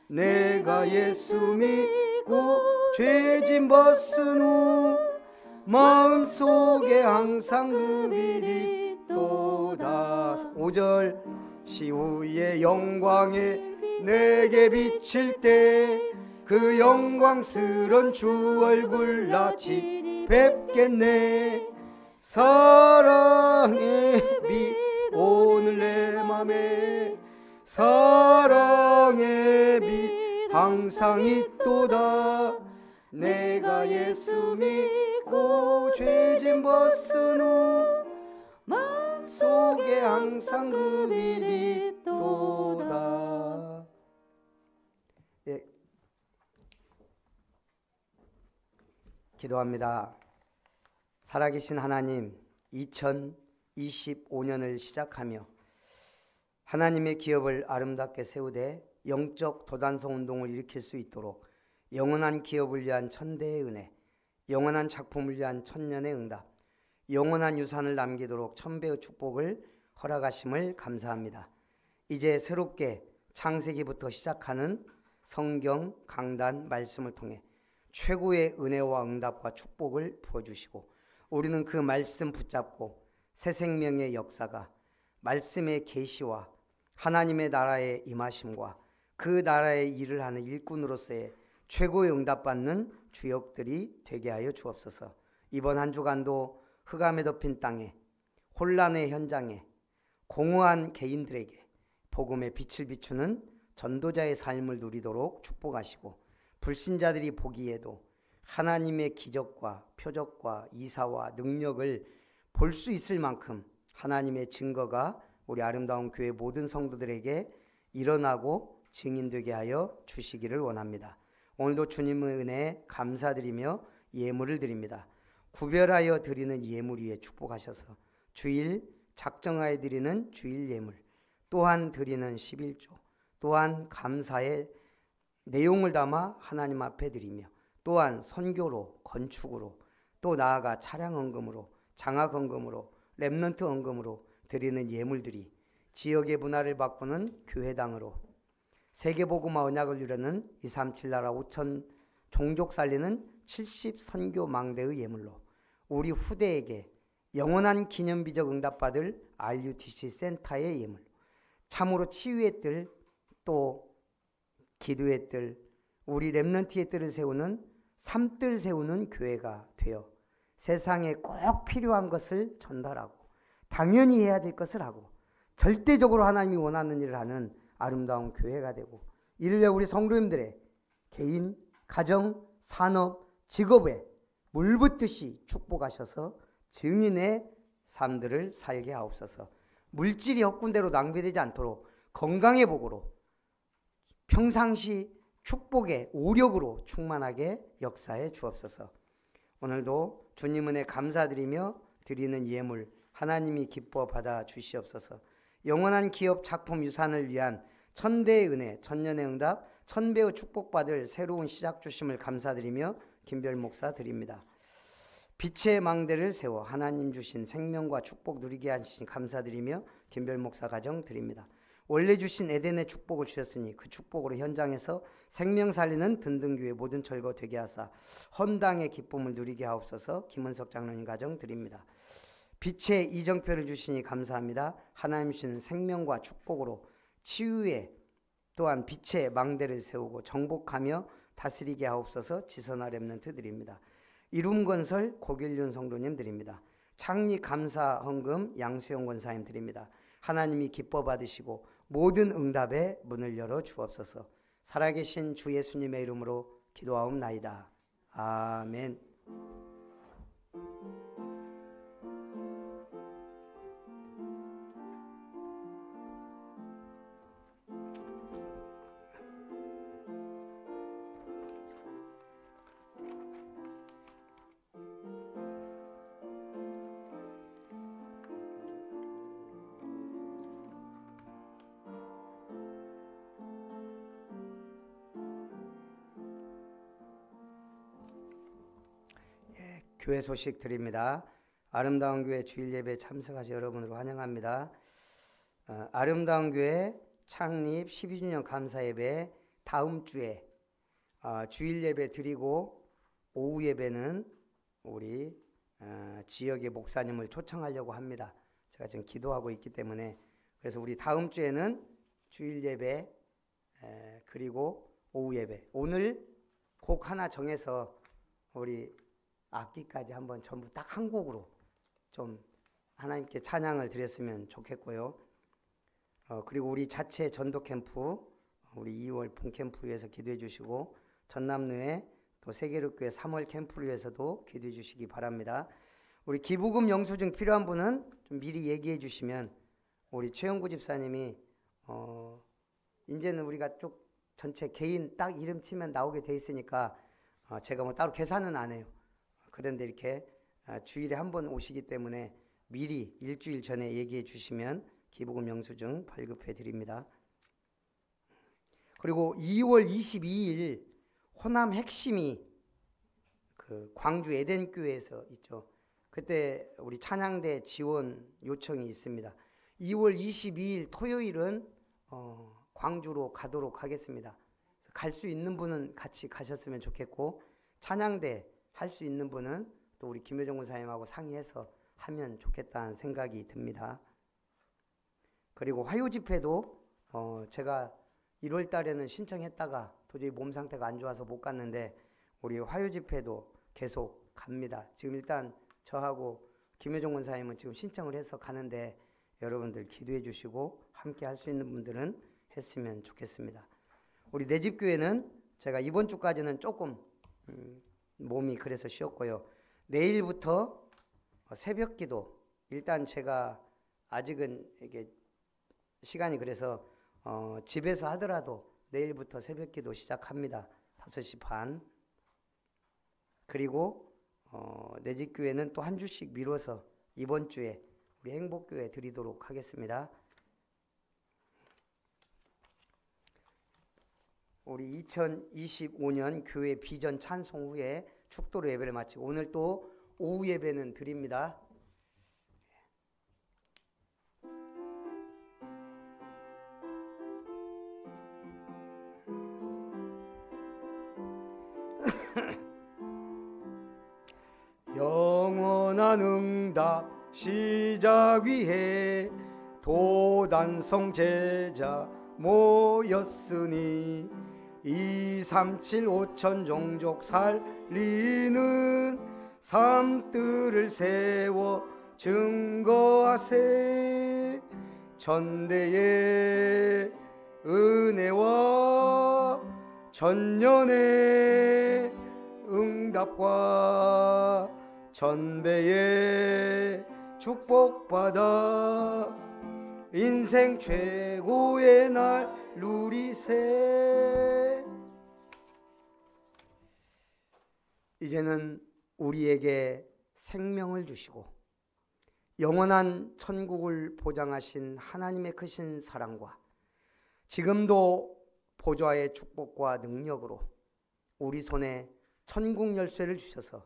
내가 예수 믿고 죄짐 벗은 후 마음속에 항상 그 빛이 있도다. 5절 시후의 영광에 내게 비칠 때 그 영광스런 주 얼굴 낯이 뵙겠네. 사랑의 빛 오늘 내 맘에 사랑의 빛 항상 있도다. 내가 예수 믿고 죄짐 벗은 후 마음속에 항상 그 빛이 있도다. 예. 기도합니다. 살아계신 하나님, 2025년을 시작하며 하나님의 기업을 아름답게 세우되 영적 도단성 운동을 일으킬 수 있도록 영원한 기업을 위한 천대의 은혜, 영원한 작품을 위한 천년의 응답, 영원한 유산을 남기도록 천배의 축복을 허락하심을 감사합니다. 이제 새롭게 창세기부터 시작하는 성경 강단 말씀을 통해 최고의 은혜와 응답과 축복을 부어주시고 우리는 그 말씀 붙잡고 새 생명의 역사가 말씀의 계시와 하나님의 나라의 임하심과 그 나라의 일을 하는 일꾼으로서의 최고의 응답받는 주역들이 되게 하여 주옵소서. 이번 한 주간도 흑암에 덮인 땅에 혼란의 현장에 공허한 개인들에게 복음의 빛을 비추는 전도자의 삶을 누리도록 축복하시고 불신자들이 보기에도 하나님의 기적과 표적과 이사와 능력을 볼 수 있을 만큼 하나님의 증거가 우리 아름다운 교회 모든 성도들에게 일어나고 증인되게 하여 주시기를 원합니다. 오늘도 주님의 은혜에 감사드리며 예물을 드립니다. 구별하여 드리는 예물 위에 축복하셔서 주일 작정하여 드리는 주일 예물, 또한 드리는 11조, 또한 감사의 내용을 담아 하나님 앞에 드리며 또한 선교로, 건축으로, 또 나아가 차량 헌금으로, 장학 헌금으로, 렘넌트 헌금으로 드리는 예물들이 지역의 문화를 바꾸는 교회당으로, 세계복음화 언약을 누리는 237 나라 5천 종족 살리는 70 선교 망대의 예물로 우리 후대에게 영원한 기념비적 응답받을 RUTC 센터의 예물, 참으로 치유의 뜰, 또 기도의 뜰, 우리 렘넌트의 뜰을 세우는 삼뜰 세우는 교회가 되어 세상에 꼭 필요한 것을 전달하고 당연히 해야 될 것을 하고 절대적으로 하나님이 원하는 일을 하는 아름다운 교회가 되고, 이를 위해 우리 성도님들의 개인, 가정, 산업, 직업에 물붓듯이 축복하셔서 증인의 삶들을 살게 하옵소서. 물질이 헛군대로 낭비되지 않도록 건강의 복으로 평상시 축복의 오력으로 충만하게 역사해 주옵소서. 오늘도 주님 은혜 감사드리며 드리는 예물 하나님이 기뻐 받아 주시옵소서. 영원한 기업 작품 유산을 위한 천대의 은혜, 천년의 응답, 천배의 축복받을 새로운 시작 주심을 감사드리며 김별 목사 드립니다. 빛의 망대를 세워 하나님 주신 생명과 축복 누리게 하신 감사드리며 김별 목사 가정 드립니다. 원래 주신 에덴의 축복을 주셨으니 그 축복으로 현장에서 생명 살리는 든든교회 모든 철거 되게 하사 헌당의 기쁨을 누리게 하옵소서. 김은석 장로님 가정 드립니다. 빛의 이정표를 주시니 감사합니다. 하나님 주시는 생명과 축복으로 치유의 또한 빛의 망대를 세우고 정복하며 다스리게 하옵소서. 지선아 렘넌트 드립니다. 이룸건설 고길륜 성도님 드립니다. 창립 감사 헌금 양수영 권사님 드립니다. 하나님이 기뻐 받으시고 모든 응답의 문을 열어 주옵소서. 살아계신 주 예수님의 이름으로 기도하옵나이다. 아멘. 교회 소식 드립니다. 아름다운 교회 주일 예배 참석하신 여러분을 환영합니다. 아름다운 교회 창립 12주년 감사예배 다음 주에 주일 예배 드리고 오후 예배는 우리 지역의 목사님을 초청하려고 합니다. 제가 지금 기도하고 있기 때문에. 그래서 우리 다음 주에는 주일 예배 그리고 오후 예배. 오늘 곡 하나 정해서 우리 악기까지 한번 전부 딱 한 곡으로 좀 하나님께 찬양을 드렸으면 좋겠고요. 그리고 우리 자체 전도 캠프 우리 2월 본 캠프 위해서 기도해 주시고 전남로에 또 세계로교회 3월 캠프를 위해서도 기도해 주시기 바랍니다. 우리 기부금 영수증 필요한 분은 좀 미리 얘기해 주시면 우리 최영구 집사님이 이제는 우리가 쭉 전체 개인 딱 이름 치면 나오게 돼 있으니까 제가 뭐 따로 계산은 안 해요. 그런데 이렇게 주일에 한 번 오시기 때문에 미리 일주일 전에 얘기해 주시면 기부금 영수증 발급해 드립니다. 그리고 2월 22일 호남 핵심이 그 광주 에덴교회에서 있죠. 그때 우리 찬양대 지원 요청이 있습니다. 2월 22일 토요일은 광주로 가도록 하겠습니다. 갈 수 있는 분은 같이 가셨으면 좋겠고 찬양대 할 수 있는 분은 또 우리 김효정 권사님하고 상의해서 하면 좋겠다는 생각이 듭니다. 그리고 화요 집회도 제가 1월 달에는 신청했다가 도저히 몸 상태가 안 좋아서 못 갔는데 우리 화요 집회도 계속 갑니다. 지금 일단 저하고 김효정 권사님은 지금 신청을 해서 가는데 여러분들 기도해 주시고 함께 할 수 있는 분들은 했으면 좋겠습니다. 우리 내 집 교회는 제가 이번 주까지는 조금 몸이 그래서 쉬었고요. 내일부터 새벽 기도 일단 제가 아직은 이게 시간이 그래서 집에서 하더라도 내일부터 새벽 기도 시작합니다. 5시 반. 그리고 내 집 교회는 또 한 주씩 미뤄서 이번 주에 우리 행복교회 드리도록 하겠습니다. 우리 2025년 교회 비전 찬송 후에 축도로 예배를 마치고 오늘 또 오후 예배는 드립니다. 영원한 응답 시작 위해 도단성 제자 모였으니 2, 3, 7, 5천 종족 살리는 삶들을 세워 증거하세. 전대의 은혜와 전년의 응답과 전배의 축복받아 인생 최고의 날 누리세. 이제는 우리에게 생명을 주시고 영원한 천국을 보장하신 하나님의 크신 사랑과 지금도 보좌의 축복과 능력으로 우리 손에 천국 열쇠를 주셔서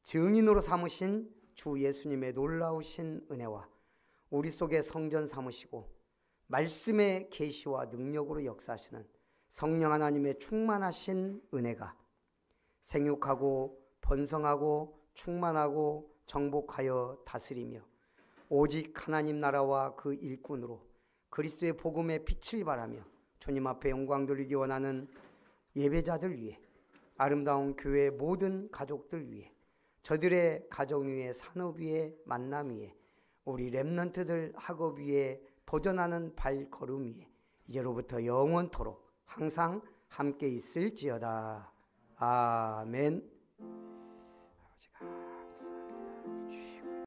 증인으로 삼으신 주 예수님의 놀라우신 은혜와 우리 속에 성전 삼으시고 말씀의 계시와 능력으로 역사하시는 성령 하나님의 충만하신 은혜가 생육하고 번성하고 충만하고 정복하여 다스리며 오직 하나님 나라와 그 일꾼으로 그리스도의 복음의 빛을 발하며 주님 앞에 영광 돌리기 원하는 예배자들 위해 아름다운 교회의 모든 가족들 위해 저들의 가정 위에 산업 위에 만남 위에 우리 렘넌트들 학업 위에 도전하는 발걸음 위에 이제로부터 영원토록 항상 함께 있을지어다. 아멘.